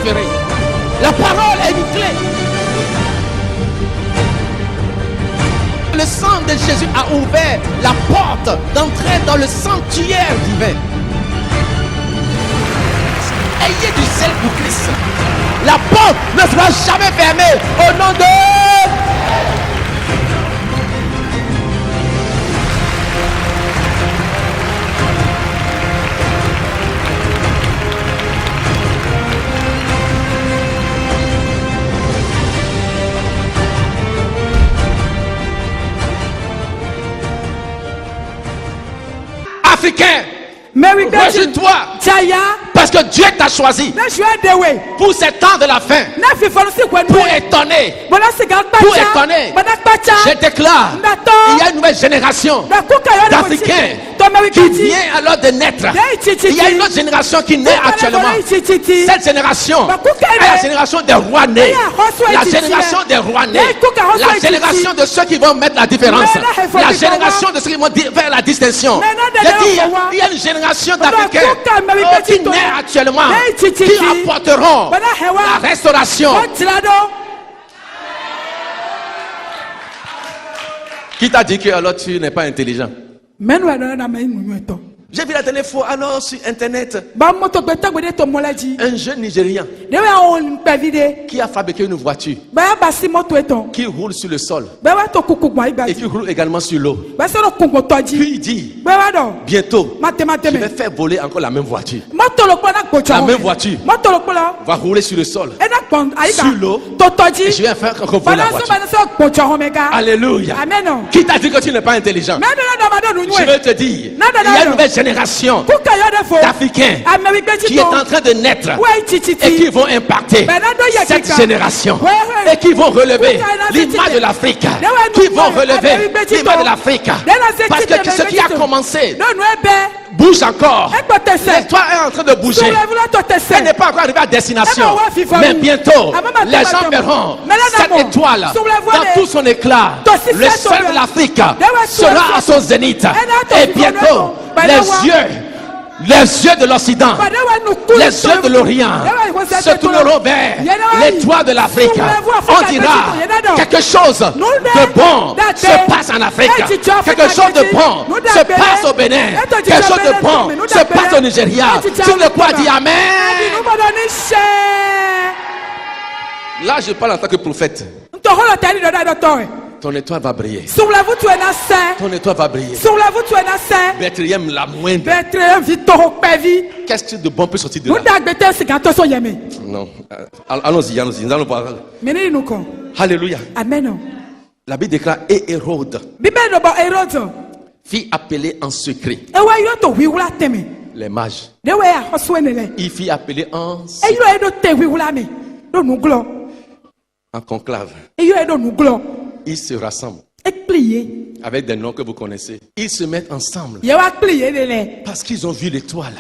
transféré. La parole est une clé. Le sang de Jésus a ouvert la porte d'entrer dans le sanctuaire divin. Ayez du zèle pour Christ. La porte ne sera jamais fermée au nom de... Africain, rejette-toi. Parce que Dieu t'a choisi pour ces temps de la fin, pour étonner, je déclare, il y a une nouvelle génération d'Africains qui vient alors de naître. Il y a une autre génération qui naît actuellement. Cette génération est la génération des rois nés, la génération des rois nés, la génération de ceux qui vont mettre la différence, la génération de ceux qui vont faire la distinction. Il y a une génération d'Africains qui naît actuellement, qui apporteront la restauration. Qui t'a dit que alors tu n'es pas intelligent? J'ai vu la dernière fois alors sur internet un jeune Nigérien qui a fabriqué une voiture qui roule sur le sol et qui roule également sur l'eau. Puis il dit bientôt je vais faire voler encore la même voiture. La même voiture va rouler sur le sol, sur l'eau, et je vais faire encore voler la voiture. Alléluia. Qui t'a dit que tu n'es pas intelligent? Je veux te dire, il y a une nouvelle génération d'Africains qui est en train de naître et qui vont impacter cette génération et qui vont relever l'image de l'Afrique, qui vont relever l'image de l'Afrique, parce que ce qui a commencé bouge encore. L'étoile est en train de bouger. Elle n'est pas encore arrivée à destination, mais bientôt les gens verront cette étoile dans tout son éclat. Le sol de l'Afrique sera à son zénith, et bientôt les yeux de l'Occident, les yeux de l'Orient se tourneront vers l'étoile de l'Afrique. On dira quelque chose de bon se passe en Afrique, quelque chose de bon se passe au Bénin, quelque chose de bon se passe au Nigeria. Sur le quoi dit Amen. Là je parle en tant que prophète. Ton étoile va briller. Ton étoile va briller. Bethléem la moindre. Qu'est-ce que de bon peut sortir de là? Non. Allons-y, nous allons voir. Alléluia. Amen. La Bible déclare et Hérode fit appeler en secret les mages. Il fit appeler en secret. En conclave. Ils se rassemblent avec des noms que vous connaissez. Ils se mettent ensemble parce qu'ils ont vu l'étoile,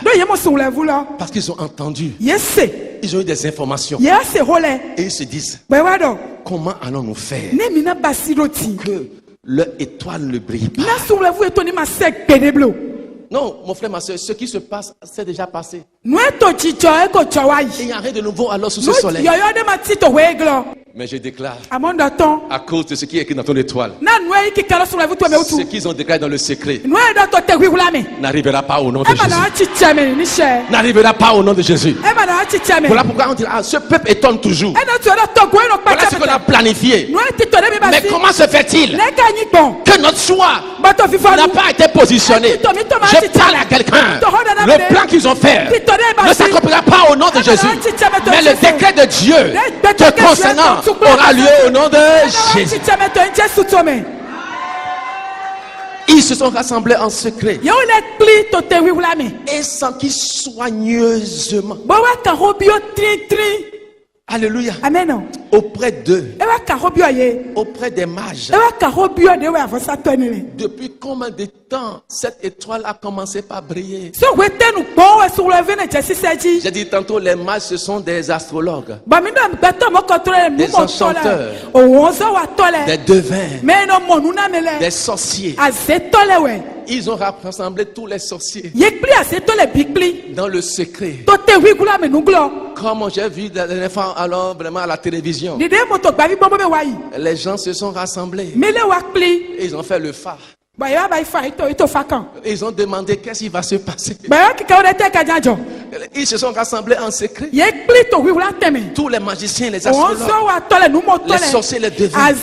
parce qu'ils ont entendu, ils ont eu des informations, et ils se disent comment allons-nous faire que leur étoile ne brille pas? Non, mon frère, ma soeur, ce qui se passe, c'est déjà passé. Il n'y a rien de nouveau alors sous ce soleil. Mais je déclare, à cause de ce qui est écrit dans ton étoile, ce qu'ils ont déclaré dans le secret n'arrivera pas au nom de Jésus. N'arrivera pas au nom de Jésus. Voilà pourquoi on dit, ce peuple étonne toujours. Voilà ce qu'on a planifié. Mais comment se fait-il que notre choix n'a pas été positionné? Je parle à quelqu'un. Le plan qu'ils ont fait ne s'accomplira pas au nom de Jésus. Mais le décret de Dieu te concernant aura lieu au nom de Jésus. Ils se sont rassemblés en secret et s'enquillent soigneusement. Alléluia. Amen. Auprès d'eux, auprès des mages. Depuis combien de temps, cette étoile a commencé par briller. J'ai dit tantôt, les mages, ce sont des astrologues, des enchanteurs, des devins, des sorciers. Ils ont rassemblé tous les sorciers dans le secret. Comme j'ai vu la dernière fois, alors vraiment à la télévision, les gens se sont rassemblés. Et ils ont fait le phare. Ils ont demandé qu'est-ce qui va se passer. Ils se sont rassemblés en secret. Tous les magiciens, les astrologues, les sorciers, les devins.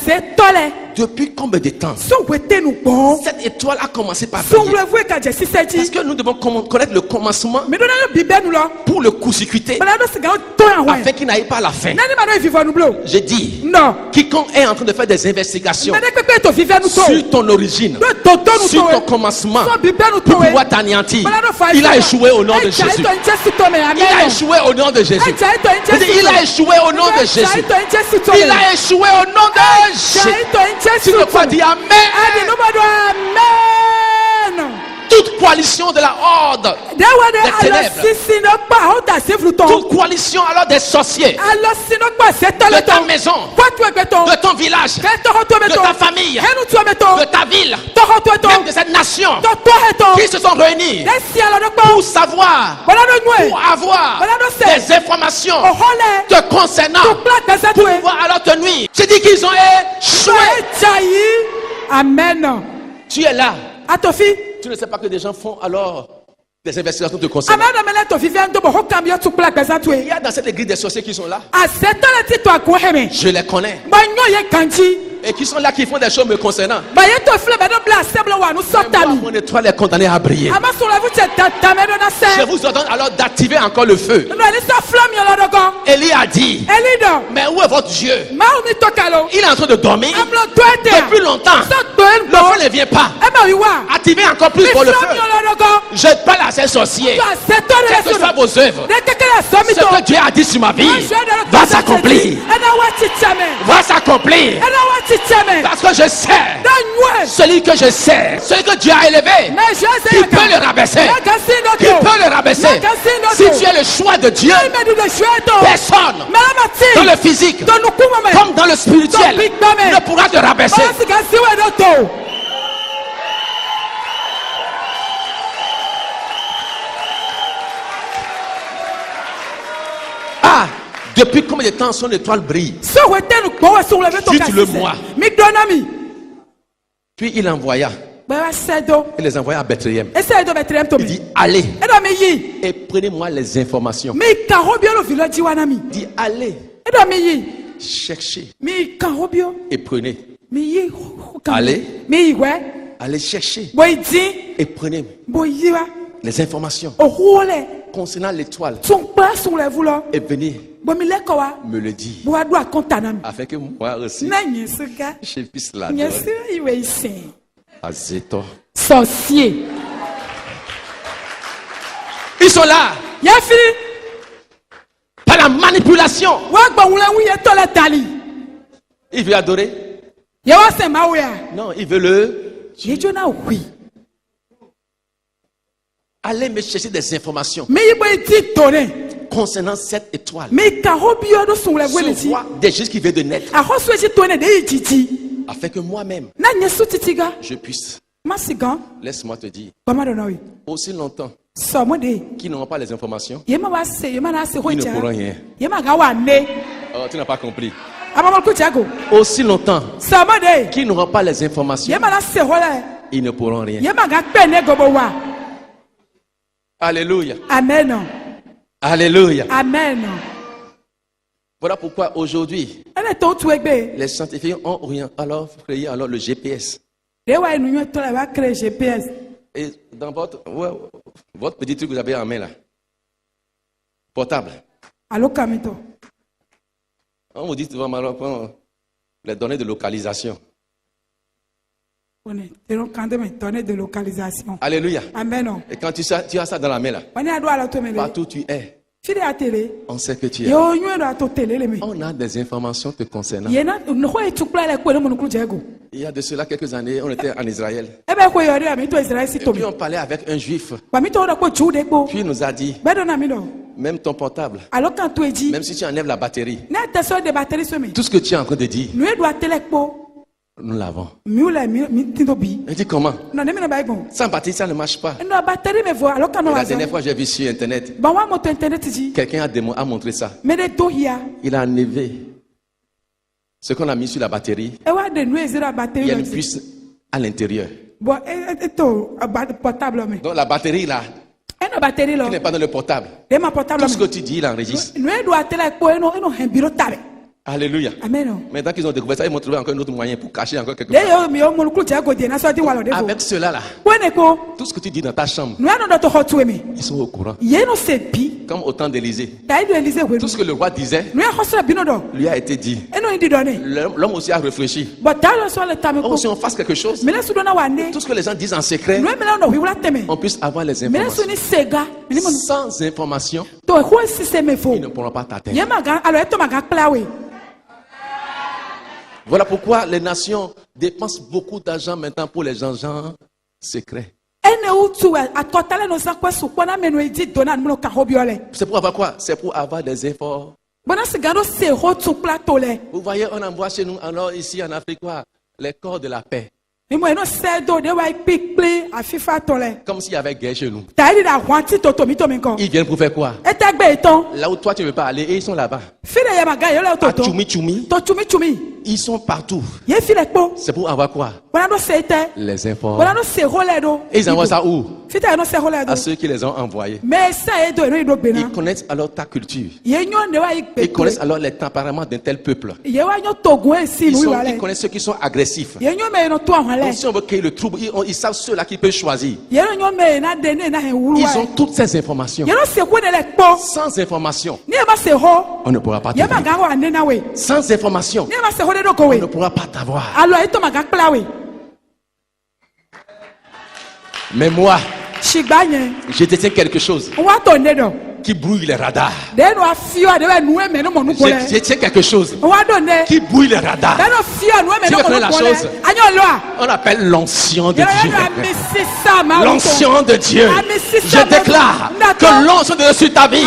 Depuis combien de temps cette étoile a commencé par briller? Est-ce que nous devons connaître le commencement pour le court-circuiter afin qu'il n'aille pas à la fin? J'ai dit, quiconque est en train de faire des investigations sur ton origine, sur ton commencement, pour pouvoir t'anéantir, il a échoué au nom de Jésus. Il a échoué au nom de Jésus. Il a échoué au nom de Jésus. Il a échoué au nom de Jésus. Tu ne peux dire Amen. Toute coalition de la horde des ténèbres, toute coalition alors des sorciers de ta maison, de ton village, de ta famille, de ta ville, même de cette nation, qui se sont réunis pour savoir, pour avoir des informations te concernant, pour pouvoir alors te nuire. J'ai dit qu'ils ont échoué. Amen. Tu es là. Tu ne sais pas que des gens font alors des investigations te concernant. Il y a dans cette église des sorciers qui sont là. Je les connais. Et qui sont là, qui font des choses me concernant. Mon étoile est condamnée à briller. Je vous ordonne alors d'activer encore le feu. Élie a dit, mais où est votre Dieu? Il est en train de dormir depuis longtemps. Le feu ne vient pas. Activez encore plus pour le feu. Je parle à ces sorciers. Quelles que soient vos œuvres, ce que Dieu a dit sur ma vie va s'accomplir. Va s'accomplir. Parce que je sais, celui que je sais, celui que Dieu a élevé, il peut le rabaisser. Il peut le rabaisser. Si tu es le choix de Dieu, personne dans le physique comme dans le spirituel ne pourra te rabaisser. Ah, depuis combien de temps son étoile brille? Juste le mois. Puis il envoya. Il les envoya à Bethléem. Il dit, allez et prenez-moi les informations. Il dit, allez chercher et prenez. Allez chercher et prenez les informations concernant l'étoile et venez me le dire afin que moi aussi je puisse la donner. Azéto. Sorcier. Ils sont là. Par la manipulation. Il veut adorer. Non, il veut le. Allez me chercher des informations concernant cette étoile. Je vois des choses qui viennent de naître. Afin que moi-même, je puisse. Laisse-moi te dire. Aussi longtemps qu'ils n'auront pas les informations, ils ne pourront rien. Oh, tu n'as pas compris. Aussi longtemps qu'ils n'auront pas les informations, ils ne pourront rien. Alléluia. Amen. Alléluia. Amen. Voilà pourquoi aujourd'hui, les scientifiques ont alors créé le GPS. Et dans votre petit truc que vous avez en main là, portable, on vous dit vraiment les données de localisation. Alléluia. Amen. Et quand tu as ça dans la main là, partout où tu es, on sait que tu es. On a des informations te concernant. Il y a de cela quelques années, on était en Israël. Et puis on parlait avec un juif. Puis il nous a dit, même ton portable, même si tu enlèves la batterie, tout ce que tu es en train de dire, nous l'avons. Il dit comment? Sans batterie, ça ne marche pas. La dernière fois, j'ai vu sur Internet, quelqu'un a montré ça. Il a enlevé ce qu'on a mis sur la batterie. Il y a une puce à l'intérieur. Donc la batterie là, qui n'est pas dans le portable, tout ce que tu dis, il enregistre. Alléluia. Amen. Maintenant qu'ils ont découvert ça, ils m'ont trouvé encore un autre moyen pour cacher encore quelque chose. Avec cela là, tout ce que tu dis dans ta chambre, ils sont au courant. Comme au temps d'Élysée, tout ce que le roi disait lui a été dit. L'homme aussi a réfléchi. Oh, si on fasse quelque chose, tout ce que les gens disent en secret, on puisse avoir les informations. Sans information, ils ne pourront pas t'atteindre. Voilà pourquoi les nations dépensent beaucoup d'argent maintenant pour les gens secrets. C'est pour avoir quoi? C'est pour avoir des efforts. Vous voyez, on envoie chez nous, alors ici en Afrique, quoi? Les corps de la paix. Comme s'il y avait guerre chez nous. Ils viennent pour faire quoi? Là où toi tu ne veux pas aller, et ils sont là-bas. À Tchoumi. Ils sont partout. C'est pour avoir quoi? Les infos. Et ils envoient ça où? À ceux qui les ont envoyés. Ils connaissent alors ta culture. Ils connaissent alors les tempéraments d'un tel peuple. Ils connaissent ceux qui sont agressifs. Donc si on veut créer le trouble, ils savent ceux-là qui peuvent choisir. Ils ont toutes ces informations. Sans information, on ne pourra pas t'aider. Sans information, on ne pourra pas t'avoir. Mais moi, je détiens quelque chose qui brouille les radars. Je tiens quelque chose qui brouille les radars. Tu connais la chose? On appelle l'onction de Dieu. L'onction de Dieu. Je déclare que l'onction de Dieu sur ta vie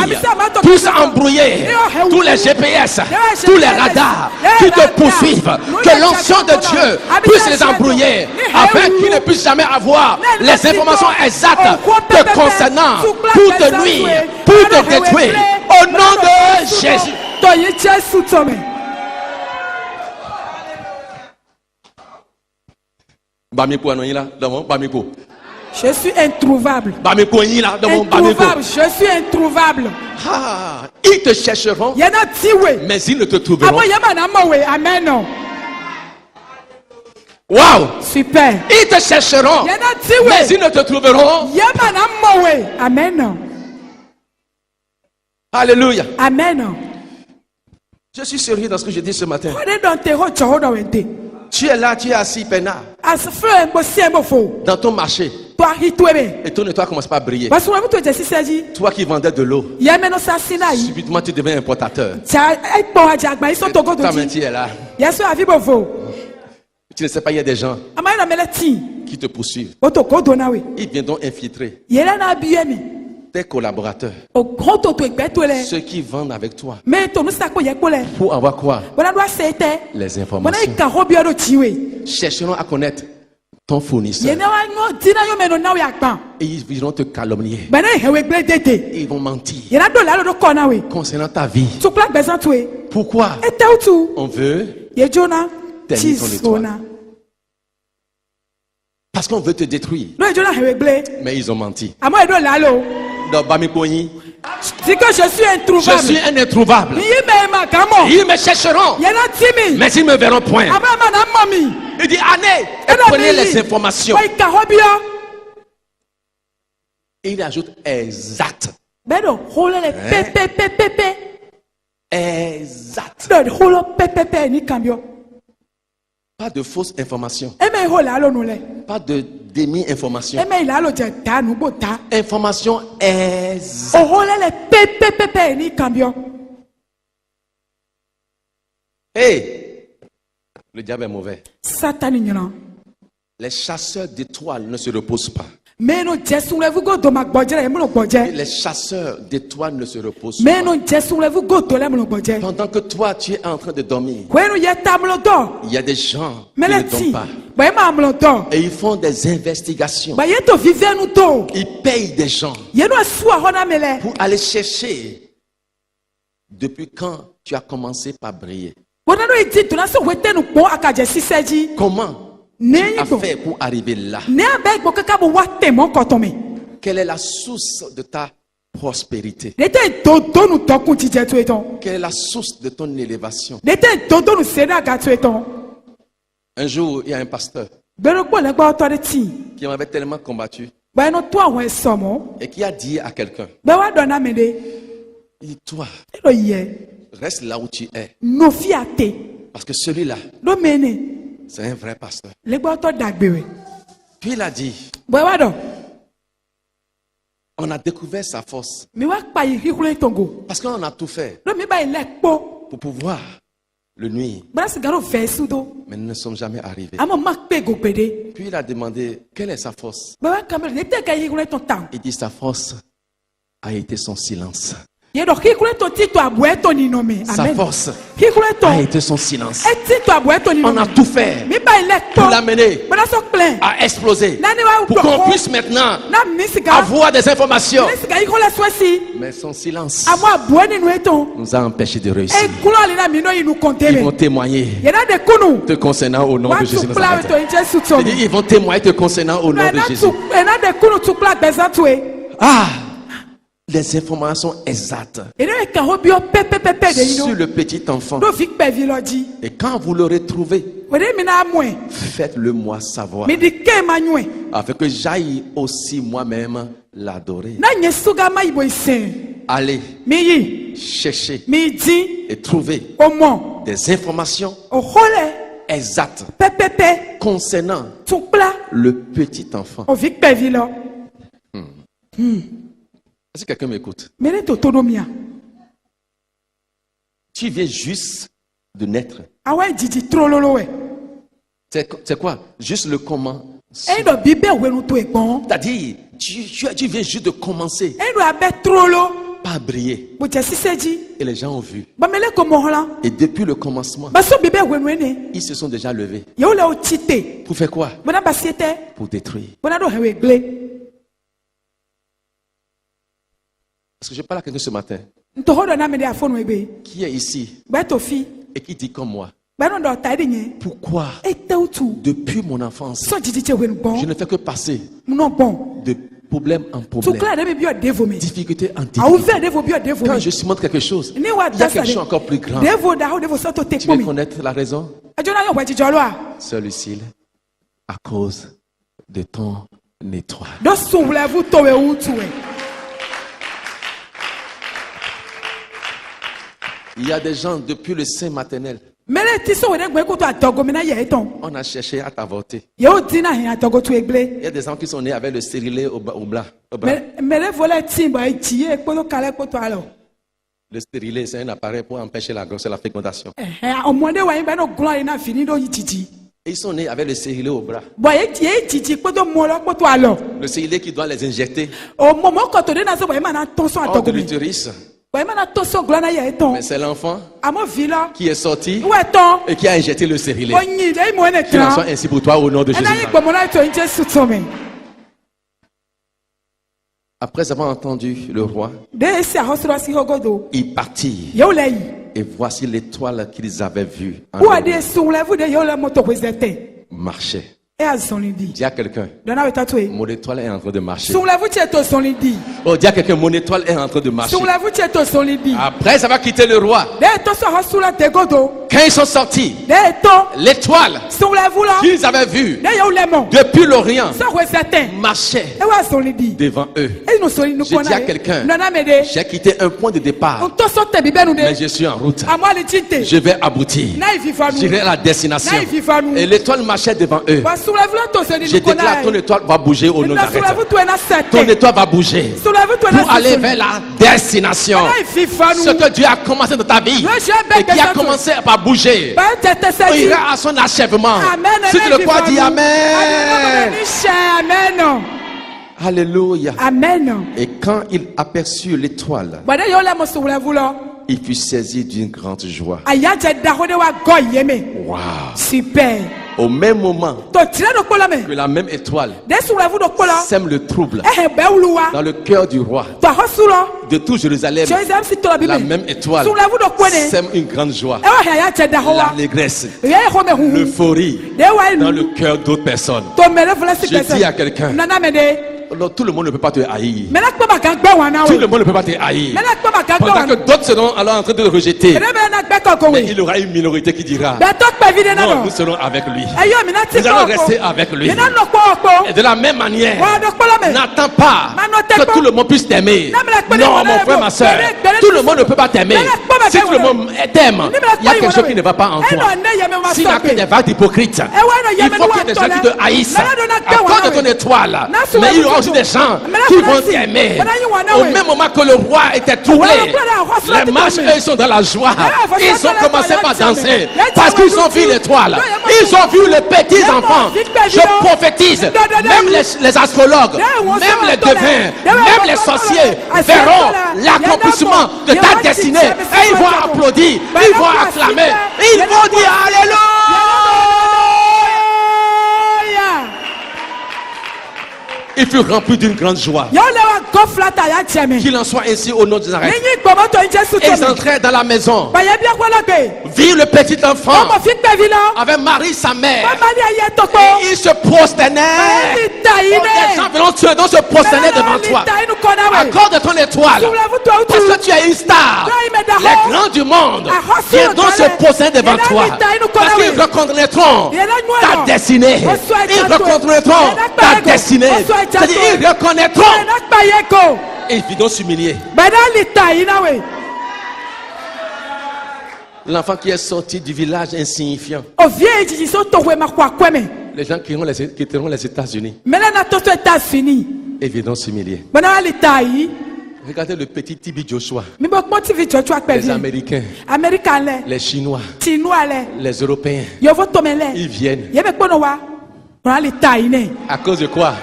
puisse embrouiller tous les GPS, tous les radars qui te poursuivent. Que l'onction de Dieu puisse les embrouiller afin qu'ils ne puissent jamais avoir les informations exactes te concernant pour te nuire, pour te détruire. Au nom de Jésus. Je suis introuvable. Je suis introuvable. Ah, ils te chercheront, mais ils ne te trouveront. Amen. Wow. Super. Ils te chercheront, mais ils ne te trouveront. Amen. Alléluia. Amen. Je suis sérieux dans ce que je dis ce matin. Tu es là, tu es assis, peinard. Dans ton marché. Et ton étoile commence pas à briller. Toi qui vendais de l'eau, subitement tu deviens importateur. Ta main, tu es là. Tu ne sais pas, il y a des gens qui te poursuivent. Ils viendront infiltrer tes collaborateurs, ceux qui vendent avec toi, pour avoir quoi? Les informations. Chercheront à connaître ton fournisseur. Et ils vont te calomnier. Ils vont mentir concernant ta vie. Pourquoi? On veut ternir ton étoile. Parce qu'on veut te détruire. Mais ils ont menti. C'est que je suis introuvable. Je suis un introuvable. Ils me chercheront, mais ils ne me verront point. Il dit, allez et prenez les informations. Et il ajoute exact. Exact. Pas de fausses informations. Pas de demi-information. Information exacte. Hey, Le diable est mauvais. Satan. Les chasseurs d'étoiles ne se reposent pas. Les chasseurs d'étoiles ne se reposent pas. Pendant que toi tu es en train de dormir, il y a des gens qui ne dorment pas. Et ils font des investigations. Ils payent des gens pour aller chercher depuis quand tu as commencé par briller. Comment tu as fait pour arriver là? Quelle est la source de ta prospérité? Quelle est la source de ton élévation? Un jour, il y a un pasteur qui m'avait tellement combattu et qui a dit à quelqu'un, toi, reste là où tu es. Parce que celui-là, c'est un vrai pasteur. Puis il a dit, on a découvert sa force. Parce qu'on a tout fait pour pouvoir le nuire. Mais nous ne sommes jamais arrivés. Puis il a demandé, quelle est sa force? Il dit, sa force a été son silence. Sa force a été son silence. On a tout fait pour l'amener à exploser, pour qu'on puisse maintenant avoir des informations. Mais son silence nous a empêchés de réussir. Ils vont témoigner te concernant au nom de Jésus. Ils vont témoigner te concernant au nom de Jésus. Ah! Les informations exactes sur le petit enfant. Et quand vous le retrouvez, faites-le moi savoir, afin que j'aille aussi moi-même l'adorer. Allez chercher et trouver des informations exactes concernant le petit enfant. Est-ce que quelqu'un m'écoute? Tu viens juste de naître. C'est quoi? Juste le comment. C'est-à-dire, tu viens juste de commencer par briller. Et les gens ont vu. Et depuis le commencement, ils se sont déjà levés. Pour faire quoi? Pour détruire. Parce que je parle à quelqu'un ce matin qui est ici et qui dit comme moi, pourquoi depuis mon enfance je ne fais que passer de problème en problème, difficulté en difficulté. Quand je suis montre quelque chose, il y a quelque chose encore plus grand. Tu veux connaître la raison? Sœur Lucille, à cause de ton étoile. Il y a des gens depuis le sein maternel. On a cherché à t'avorter. Il y a des gens qui sont nés avec le stérilet au bras. Le stérilet, c'est un appareil pour empêcher la grossesse et la fécondation. Et ils sont nés avec le stérilet au bras. Le stérilet qui doit les injecter hors de l'utérus. Mais c'est l'enfant qui est sorti et qui a injecté le stérilet. Qu'il en soit ainsi pour toi au nom de Jésus. Après avoir entendu le roi, il partit. Et voici l'étoile qu'ils avaient vue marchait. Dis à quelqu'un, mon étoile est en train de marcher. Oh, dis à quelqu'un, mon étoile est en train de marcher. Après avoir quitté le roi, quand ils sont sortis, l'étoile qu'ils avaient vue depuis l'Orient marchait devant eux. Je dis à quelqu'un, j'ai quitté un point de départ, mais je suis en route. Je vais aboutir. J'irai à la destination. Et l'étoile marchait devant eux. Je déclare, ton étoile va bouger au nom d'Arrête. Ton étoile va bouger pour aller vers la destination. Ce que Dieu a commencé dans ta ta vie et qui a commencé par bouger ira à son achèvement. Si tu le crois, dis Amen. Alléluia. Amen. Et quand il aperçut l'étoile, il fut saisi d'une grande joie. Wow. Super. Au même moment que la même étoile sème le trouble dans le cœur du roi de tout Jérusalem, la même étoile sème une grande joie, l'allégresse, l'euphorie dans le cœur d'autres personnes. Je dis à quelqu'un, tout le monde ne peut pas te haïr. Tout le monde ne peut pas te haïr. Pendant que d'autres seront alors en train de le rejeter, mais il y aura une minorité qui dira non, nous serons avec lui. Nous allons rester avec lui. Et de la même manière, n'attends pas que tout le monde puisse t'aimer. Non, mon frère, ma soeur, tout le monde ne peut pas t'aimer. Si tout le monde t'aime, il y a quelque chose qui ne va pas en toi. S'il n'y a que des vagues d'hypocrites, il faut qu'il y ait des gens qui te haïssent à cause de ton étoile. Mais il y aura aussi des gens qui vont t'aimer. Au même moment que le roi était troublé, les mages, eux, ils sont dans la joie. Ils ont commencé par danser parce qu'ils ont vu l'étoile. Ils ont vu les petits enfants. Je prophétise, même les astrologues, même les devins, même les sorciers verront l'accomplissement de ta destinée. Et ils vont applaudir, ils vont acclamer, ils vont dire Alléluia. Il fut rempli d'une grande joie. Qu'il en soit ainsi au nom de Nazareth. Ils entrèrent dans la maison. Virent le petit enfant avec Marie sa mère. Et ils se prosternaient. Les gens venant se prosterner devant toi. Accorde ton étoile. Parce que tu es une star. Les grands du monde viendront se prosterner devant toi. Parce qu'ils reconnaîtront ta destinée. Ils reconnaîtront ta destinée. C'est-à-dire, ils reconnaîtront. Et ils viendront s'humilier. L'enfant qui est sorti du village insignifiant. Les gens quitteront les États-Unis. Et viendront s'humilier. Regardez le petit Tibi Joshua. Les Américains, les Chinois, les Européens, ils viennent. À cause de quoi?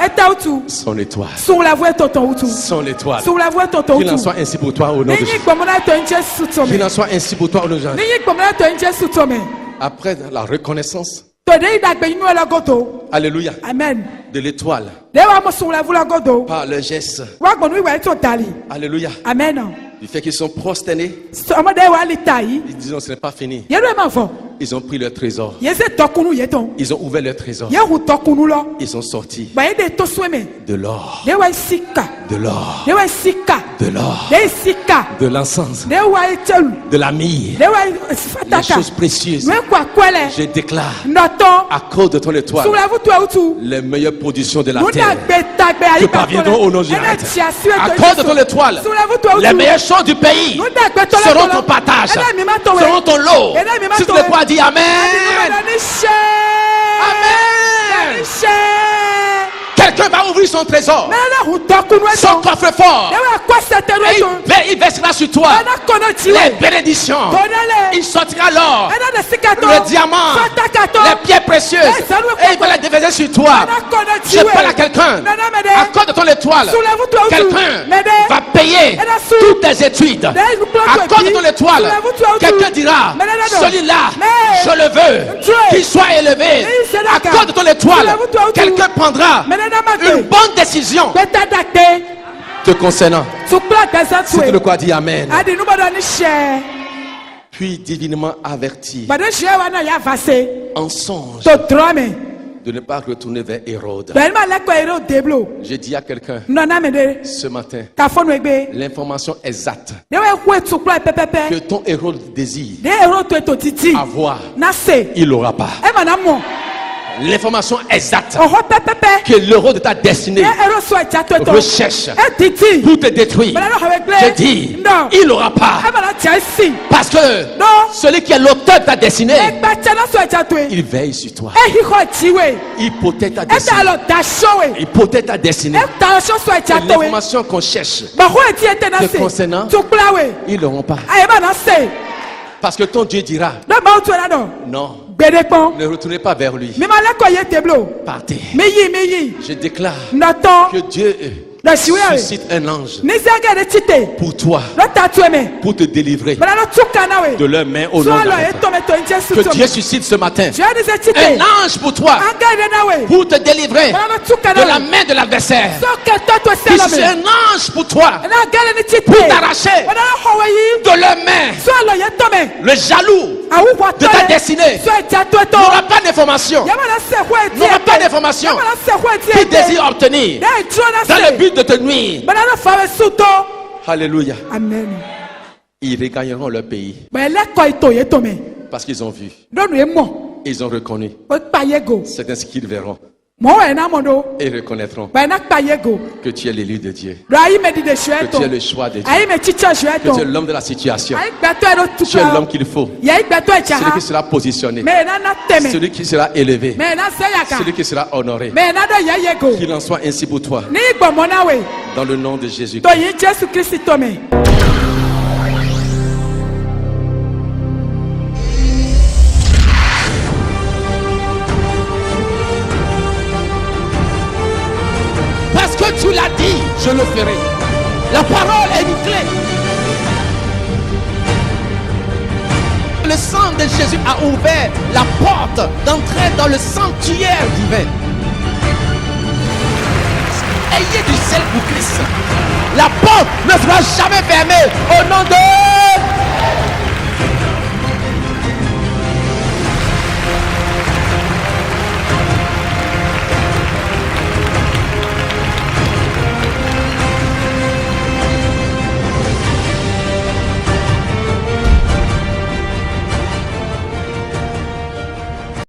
Son étoile. Son étoile. Qu'il en soit ainsi pour toi au nom de Jésus. Qu'il en soit ainsi pour toi au nom de Jésus. Après la reconnaissance. Alléluia. Amen. De l'étoile. Par le geste. Alléluia. Amen. Du fait qu'ils sont prosternés. Ils disent non, ce n'est pas fini. Ils ont pris leur trésor. Ils ont ouvert leur trésor. Ils sont sortis. De l'or. De l'or. De l'or. De l'encens. De la myrrhe. Les choses précieuses. Je déclare à cause de ton étoile les meilleures productions de la terre qui parviendront au nom de Jésus. À cause de ton étoile, les meilleures choses du pays seront ton partage, seront ton lot. Si tu le crois, dis Amen. Amen. Quelqu'un va ouvrir son trésor, son coffre-fort, et il versera sur toi les bénédictions. Il sortira l'or, le diamant, les pierres précieuses, et il va les déverser sur toi. Je parle à quelqu'un, à cause de ton étoile, quelqu'un va payer toutes tes études. À cause de ton étoile, quelqu'un dira, celui-là, je le veux, qu'il soit élevé. À cause de ton étoile, quelqu'un prendra une bonne décision te concernant. Si tu le crois, dis Amen. Puis divinement averti en songe de ne pas retourner vers Hérode. J'ai dit à quelqu'un ce matin l'information exacte que ton Hérode désire avoir, il n'aura pas. L'information exacte que l'héros de ta destinée recherche pour te détruire, je dis, il n'aura pas. Parce que celui qui est l'auteur de ta destinée, il veille sur toi. Il protège ta destinée. Il protège ta destinée. L'information qu'on cherche te concernant, ils n'auront pas. Parce que ton Dieu dira, non, ne retournez pas vers lui. Partez. Je déclare que Dieu suscite un ange pour toi, pour te délivrer de leurs mains au nom de que Dieu suscite ce matin un ange pour toi, pour te délivrer de la main de l'adversaire. C'est un ange pour toi, pour t'arracher de leurs mains. Le jaloux de ta destinée n'aura pas d'information, qui désire obtenir dans le but de te nuire. Alléluia. Amen. Ils regagneront leur pays parce qu'ils ont vu, ils ont reconnu. C'est ainsi qu'ils verront et reconnaîtront que tu es l'élu de Dieu, que tu es le choix de Dieu, que tu es l'homme de la situation, tu es l'homme qu'il faut, celui qui sera positionné, celui qui sera élevé, celui qui sera honoré. Qu'il en soit ainsi pour toi, dans le nom de Jésus-Christ. Tu l'as dit, je le ferai. La parole est une clé. Le sang de Jésus a ouvert la porte d'entrer dans le sanctuaire divin. Ayez du sel pour Christ. La porte ne sera jamais fermée au nom de